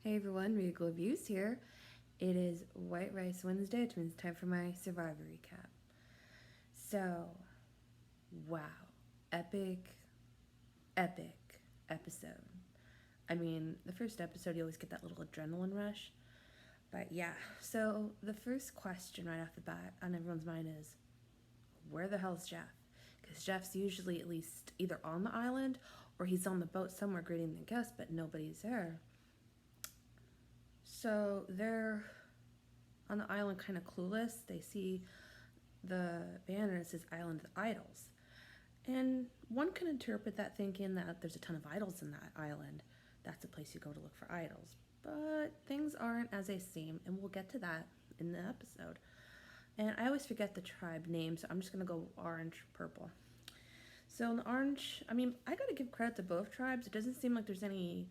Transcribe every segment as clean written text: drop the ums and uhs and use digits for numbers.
Hey everyone, Regal Reviews here. It is White Rice Wednesday, which means time for my Survivor recap. So, wow. Epic, epic episode. I mean, the first episode, you always get that little adrenaline rush. But yeah, so the first question right off the bat on everyone's mind is where the hell's Jeff? Because Jeff's usually at least either on the island or he's on the boat somewhere greeting the guests, but nobody's there. So they're on the island kind of clueless. They see the banner and it says Island of Idols. And one can interpret that thinking that there's a ton of idols in that island. That's the place you go to look for idols. But things aren't as they seem, and we'll get to that in the episode. And I always forget the tribe name, so I'm just gonna go orange, purple. So in the orange, I mean, I gotta give credit to both tribes. It doesn't seem like there's any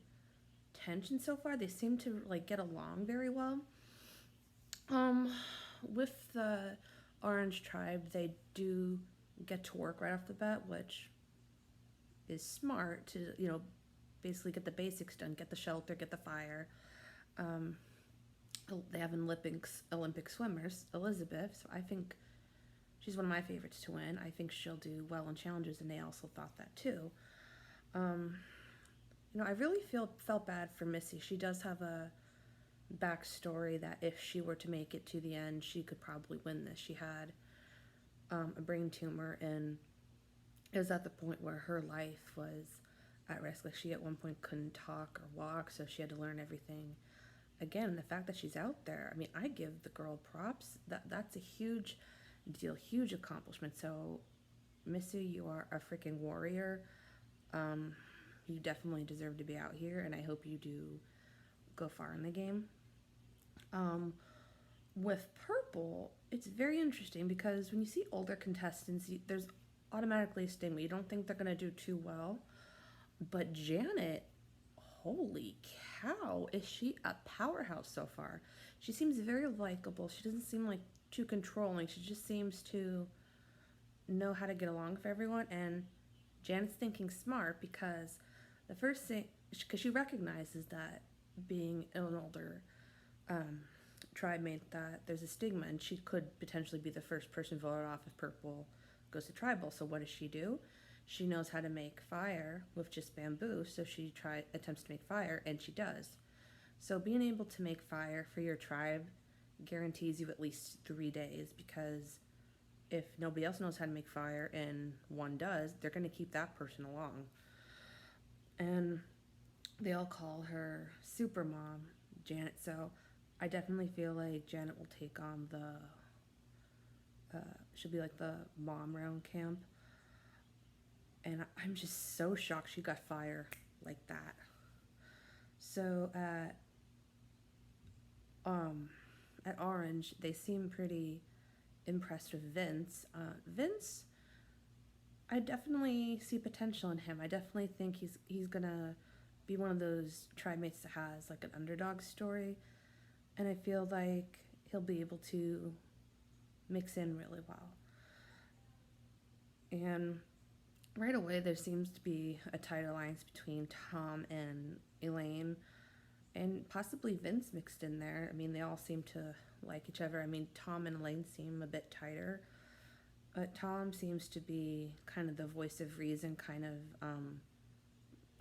tension so far. They seem to like get along very well. Um, with the Orange Tribe, they do get to work right off the bat, which is smart to, basically get the basics done, get the shelter, get the fire. Um, they have an Olympic swimmers, Elizabeth, so I think she's one of my favorites to win. I think she'll do well in challenges, and they also thought that too. Um, I really felt bad for Missy. She does have a backstory that if she were to make it to the end, she could probably win this. She had a brain tumor, and it was at the point where her life was at risk. Like she at one point couldn't talk or walk, so she had to learn everything again. The fact that she's out there, I mean, I give the girl props. That's a huge deal, huge accomplishment. So, Missy, you are a freaking warrior. Um, you definitely deserve to be out here, and I hope you do go far in the game. Um, with purple, it's very interesting because when you see older contestants, there's automatically a stigma. You don't think they're gonna do too well, but Janet, holy cow, is she a powerhouse so far? She seems very likable. She doesn't seem like too controlling. She just seems to know how to get along with everyone. And Janet's thinking smart because the first thing, because she recognizes that being an older um, tribe mate, that there's a stigma, and she could potentially be the first person voted off if purple goes to tribal. So what does she do? She knows how to make fire with just bamboo, so she attempts to make fire, and she does. So being able to make fire for your tribe guarantees you at least 3 days, because if nobody else knows how to make fire and one does, they're going to keep that person along. And they all call her Super Mom, Janet. So I definitely feel like Janet will take on she'll be like the mom around camp. And I'm just so shocked she got fire like that. So um, at Orange, they seem pretty impressed with Vince. Vince, I definitely see potential in him. I definitely think he's gonna be one of those tribe mates that has like an underdog story, and I feel like he'll be able to mix in really well. And right away, there seems to be a tight alliance between Tom and Elaine, and possibly Vince mixed in there. I mean, they all seem to like each other. I mean, Tom and Elaine seem a bit tighter. Tom seems to be kind of the voice of reason, kind of,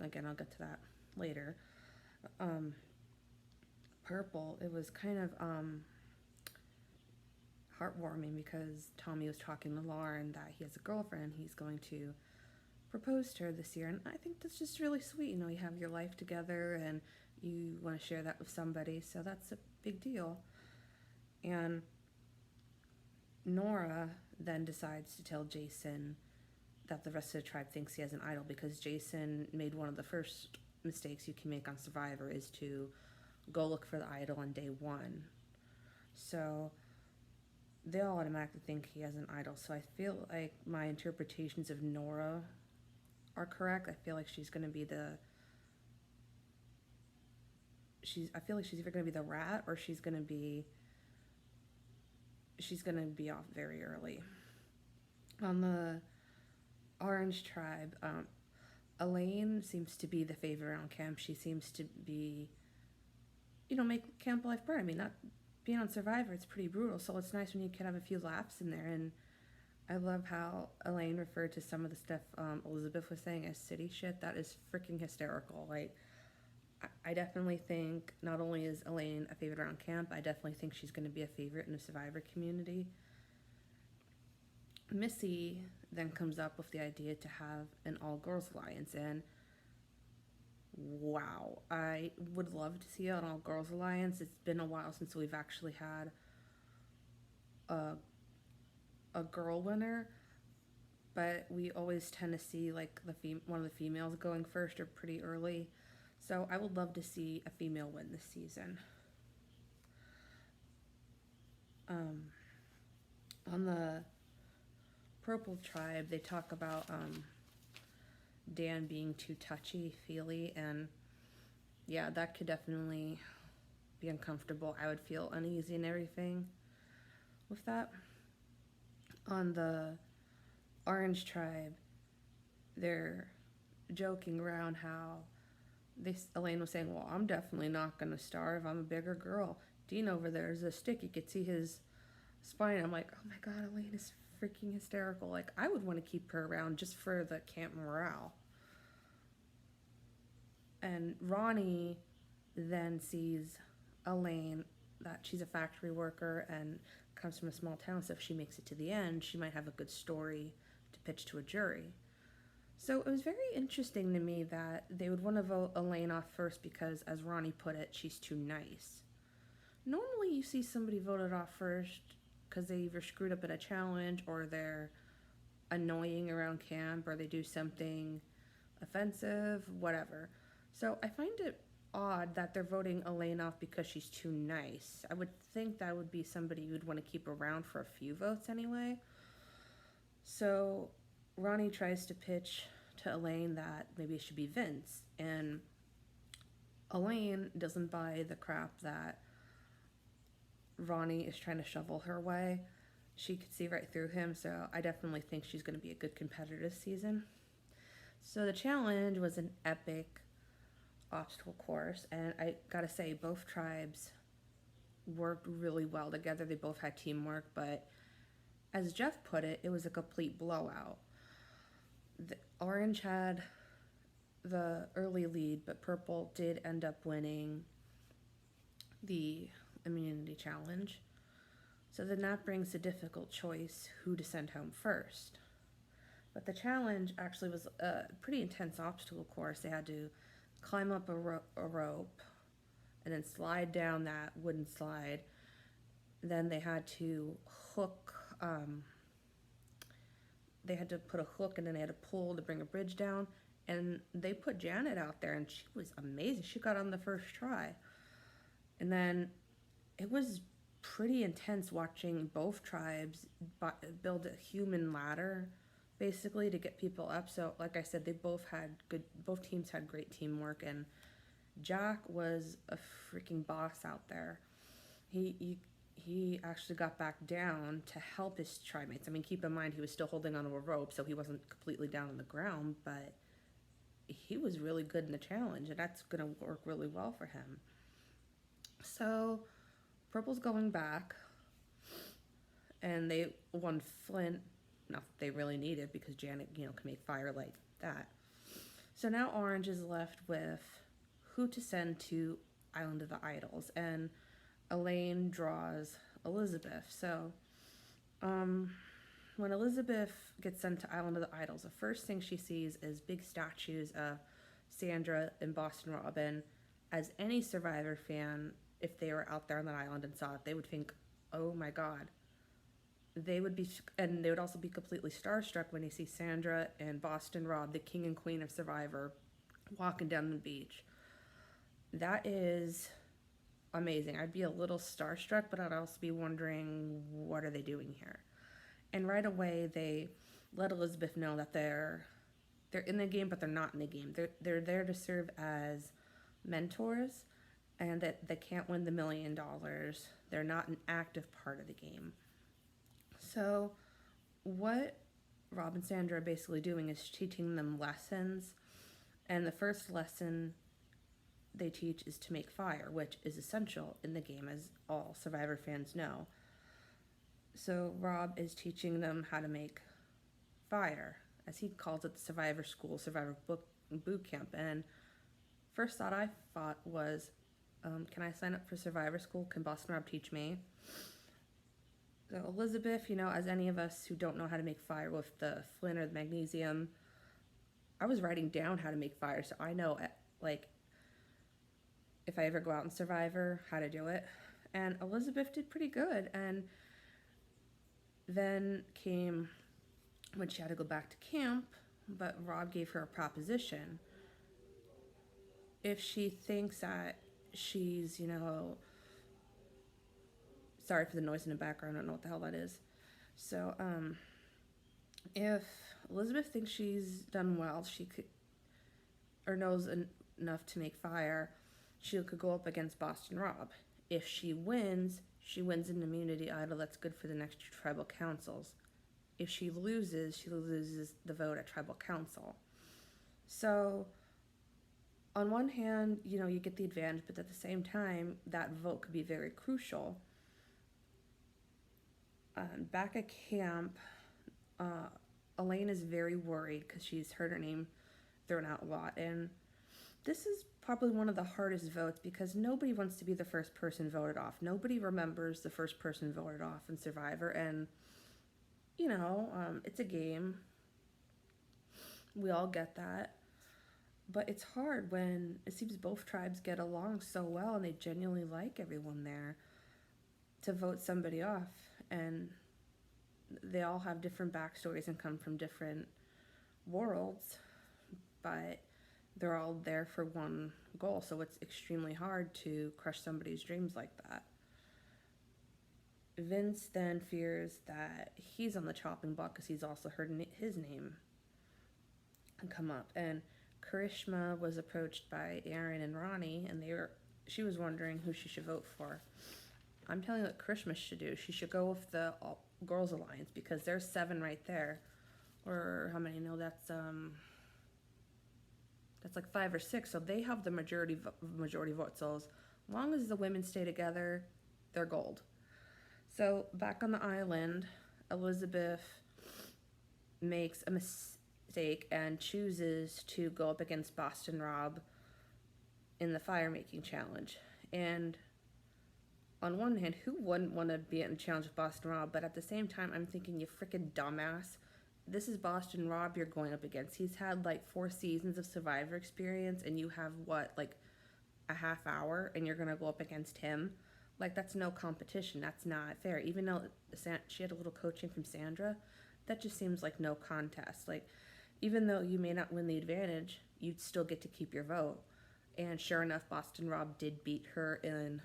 again, I'll get to that later. Um, Purple, it was kind of heartwarming because Tommy was talking to Lauren that he has a girlfriend. He's going to propose to her this year, and I think that's just really sweet. You have your life together and you want to share that with somebody, so that's a big deal. And Nora then decides to tell Jason that the rest of the tribe thinks he has an idol, because Jason made one of the first mistakes you can make on Survivor is to go look for the idol on day one. So they all automatically think he has an idol. So I feel like my interpretations of Nora are correct. I feel like she's going to be I feel like she's either going to be the rat, or she's going to be off very early. On the Orange Tribe, Elaine seems to be the favorite around camp. She seems to be make camp life better. I mean, not being on Survivor, it's pretty brutal, so it's nice when you can have a few laughs in there. And I love how Elaine referred to some of the stuff Elizabeth was saying as city shit. That is freaking hysterical. Like, I definitely think not only is Elaine a favorite around camp, I definitely think she's going to be a favorite in the Survivor community. Missy then comes up with the idea to have an all-girls alliance, and wow, I would love to see an all-girls alliance. It's been a while since we've actually had a, a girl winner, but we always tend to see like one of the females going first or pretty early. So I would love to see a female win this season. On the Purple Tribe, they talk about Dan being too touchy-feely, and yeah, that could definitely be uncomfortable. I would feel uneasy and everything with that. On the Orange Tribe, they're joking around how Elaine was saying, well, I'm definitely not going to starve. I'm a bigger girl. Dean over there is a stick. You could see his spine. I'm like, oh my God, Elaine is freaking hysterical. Like, I would want to keep her around just for the camp morale. And Ronnie then sees Elaine, that she's a factory worker and comes from a small town, so if she makes it to the end, she might have a good story to pitch to a jury. So it was very interesting to me that they would want to vote Elaine off first because, as Ronnie put it, she's too nice. Normally you see somebody voted off first because they either screwed up in a challenge or they're annoying around camp or they do something offensive, whatever. So I find it odd that they're voting Elaine off because she's too nice. I would think that would be somebody you would want to keep around for a few votes anyway. So Ronnie tries to pitch to Elaine that maybe it should be Vince, and Elaine doesn't buy the crap that Ronnie is trying to shovel her way. She could see right through him, so I definitely think she's going to be a good competitor this season. So the challenge was an epic obstacle course, and I gotta say, both tribes worked really well together. They both had teamwork, but as Jeff put it, it was a complete blowout. The Orange had the early lead, but Purple did end up winning the immunity challenge. So then that brings a difficult choice, who to send home first. But the challenge actually was a pretty intense obstacle course. They had to climb up a rope and then slide down that wooden slide. Then they had to hook, they had to put a hook and then they had to pull to bring a bridge down. And they put Janet out there and she was amazing. She got on the first try. And then it was pretty intense watching both tribes build a human ladder basically to get people up. So like I said, both teams had great teamwork, and Jack was a freaking boss out there. He actually got back down to help his trimates. I mean, keep in mind he was still holding onto a rope, so he wasn't completely down on the ground, but he was really good in the challenge, and that's going to work really well for him. So Purple's going back, and they won Flint. Not that they really need it because Janet, can make fire like that. So now Orange is left with who to send to Island of the Idols, and Elaine draws Elizabeth. So when Elizabeth gets sent to Island of the Idols, the first thing she sees is big statues of Sandra and Boston Robin. As any Survivor fan, if they were out there on that island and saw it, they would think, oh my God. They would also be completely starstruck when they see Sandra and Boston Rob, the king and queen of Survivor, walking down the beach. That is amazing. I'd be a little starstruck, but I'd also be wondering, what are they doing here? And right away, they let Elizabeth know that they're in the game, but they're not in the game. They're there to serve as mentors, and that they can't win the $1 million. They're not an active part of the game. So what Rob and Sandra are basically doing is teaching them lessons. And the first lesson they teach is to make fire, which is essential in the game, as all Survivor fans know. So Rob is teaching them how to make fire, as he calls it, the Survivor School, Survivor Boot Camp. And first thought I thought was, can I sign up for Survivor School? Can Boston Rob teach me? So Elizabeth, as any of us who don't know how to make fire with the flint or the magnesium, I was writing down how to make fire, so I know, like, if I ever go out in Survivor, how to do it. And Elizabeth did pretty good. And then came when she had to go back to camp, but Rob gave her a proposition. If she thinks that she's, sorry for the noise in the background, I don't know what the hell that is. So, if Elizabeth thinks she's done well, she could, or knows enough to make fire, she could go up against Boston Rob. If she wins an immunity idol that's good for the next two tribal councils. If she loses the vote at tribal council. So, on one hand, you get the advantage, but at the same time, that vote could be very crucial. Back at camp, Elaine is very worried because she's heard her name thrown out a lot, and this is probably one of the hardest votes because nobody wants to be the first person voted off. Nobody remembers the first person voted off in Survivor, and it's a game. We all get that. But it's hard when it seems both tribes get along so well and they genuinely like everyone there to vote somebody off. And they all have different backstories and come from different worlds, but they're all there for one goal. So it's extremely hard to crush somebody's dreams like that. Vince then fears that he's on the chopping block because he's also heard his name come up. And Karishma was approached by Aaron and Ronnie, and she was wondering who she should vote for. I'm telling you what Karishma should do. She should go with the All Girls Alliance because there's 7 right there. Or how many? No, that's like 5 or 6. So they have the majority vote. So as long as the women stay together, they're gold. So back on the island, Elizabeth makes a mistake and chooses to go up against Boston Rob in the fire making challenge. And on one hand, who wouldn't want to be in a challenge with Boston Rob? But at the same time, I'm thinking, you freaking dumbass. This is Boston Rob you're going up against. He's had like 4 seasons of Survivor experience, and you have like a half hour, and you're going to go up against him? Like, that's no competition. That's not fair. Even though she had a little coaching from Sandra, that just seems like no contest. Like, even though you may not win the advantage, you'd still get to keep your vote. And sure enough, Boston Rob did beat her in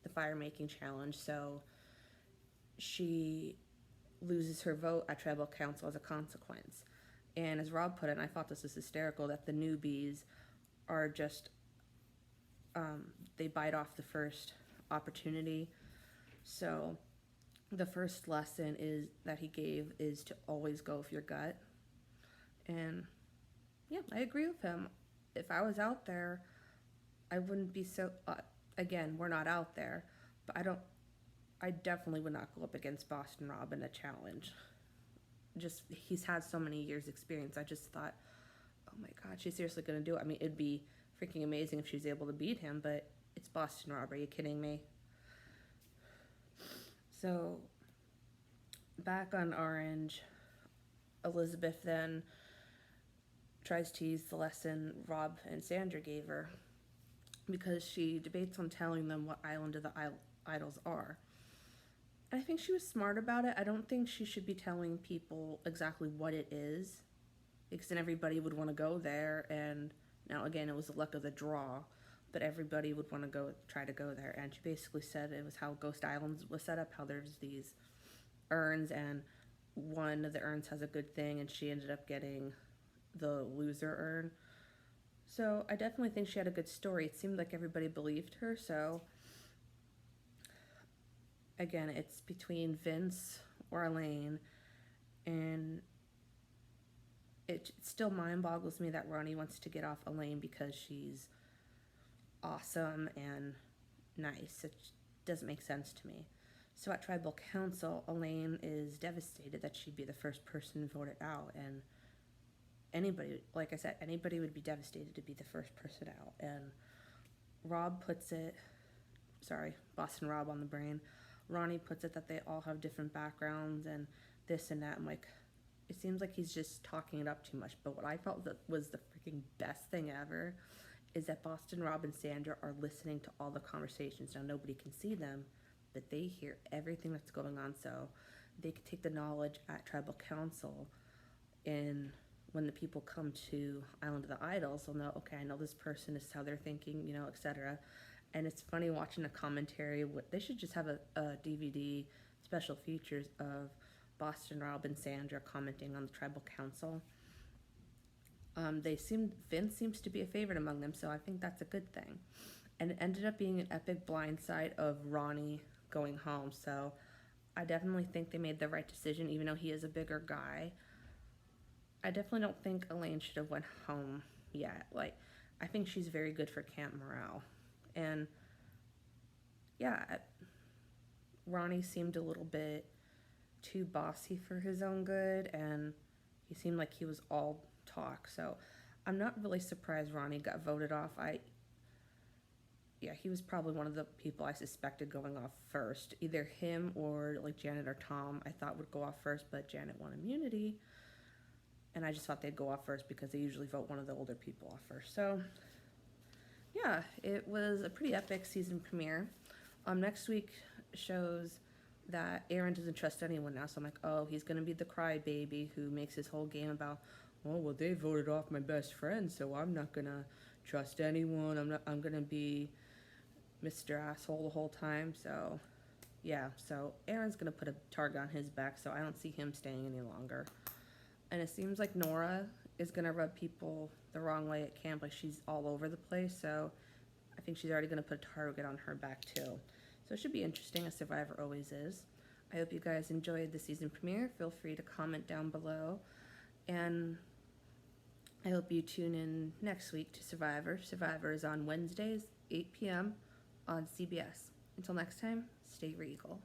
the fire making challenge, so she loses her vote at tribal council as a consequence. And as Rob put it, and I thought this was hysterical, that the newbies are just they bite off the first opportunity. So the first lesson is that he gave is to always go with your gut. And yeah, I agree with him. If I was out there, I wouldn't be so again, we're not out there, but I definitely would not go up against Boston Rob in a challenge. Just, he's had so many years experience. I just thought, oh my God, she's seriously going to do it. I mean, it'd be freaking amazing if she was able to beat him, but it's Boston Rob. Are you kidding me? So, back on Orange, Elizabeth then tries to use the lesson Rob and Sandra gave her because she debates on telling them what island of the idols are. And I think she was smart about it. I don't think she should be telling people exactly what it is, because then everybody would want to go there. And now, again, it was the luck of the draw, but everybody would want to try to go there. And she basically said it was how Ghost Island was set up, how there's these urns, and one of the urns has a good thing, and she ended up getting the loser urn. So I definitely think she had a good story. It seemed like everybody believed her, so again, it's between Vince or Elaine, and it still mind boggles me that Ronnie wants to get off Elaine because she's awesome and nice. It doesn't make sense to me. So at Tribal Council, Elaine is devastated that she'd be the first person voted out, and anybody, like I said, anybody would be devastated to be the first person out. And Rob puts it, sorry, Boston Rob on the brain. Ronnie puts it that they all have different backgrounds and this and that. I'm like, it seems like he's just talking it up too much. But what I felt that was the freaking best thing ever is that Boston Rob and Sandra are listening to all the conversations. Now nobody can see them, but they hear everything that's going on. So they can take the knowledge at Tribal Council, and when the people come to Island of the Idols, they'll know, okay, I know this person is how they're thinking, you know, etc. And it's funny watching a commentary. They should just have a DVD special features of Boston Rob and Sandra commenting on the Tribal Council. Vince seems to be a favorite among them, so I think that's a good thing. And it ended up being an epic blindside of Ronnie going home, so I definitely think they made the right decision, even though he is a bigger guy. I definitely don't think Elaine should have went home yet. Like, I think she's very good for camp morale. And yeah, Ronnie seemed a little bit too bossy for his own good, and he seemed like he was all talk. So I'm not really surprised Ronnie got voted off. Yeah, he was probably one of the people I suspected going off first. Either him or like Janet or Tom I thought would go off first, but Janet won immunity. And I just thought they'd go off first because they usually vote one of the older people off first. So yeah, it was a pretty epic season premiere. Next week shows that Aaron doesn't trust anyone now. So I'm like, oh, he's going to be the crybaby who makes his whole game about, oh, well, they voted off my best friend, so I'm not going to trust anyone. I'm going to be Mr. Asshole the whole time. So yeah, so Aaron's going to put a target on his back, so I don't see him staying any longer. And it seems like Nora is going to rub people the wrong way at camp. Like, she's all over the place, so I think she's already going to put a target on her back too. So it should be interesting, as Survivor always is. I hope you guys enjoyed the season premiere. Feel free to comment down below. And I hope you tune in next week to Survivor. Survivor is on Wednesdays, 8 p.m. on CBS. Until next time, stay regal.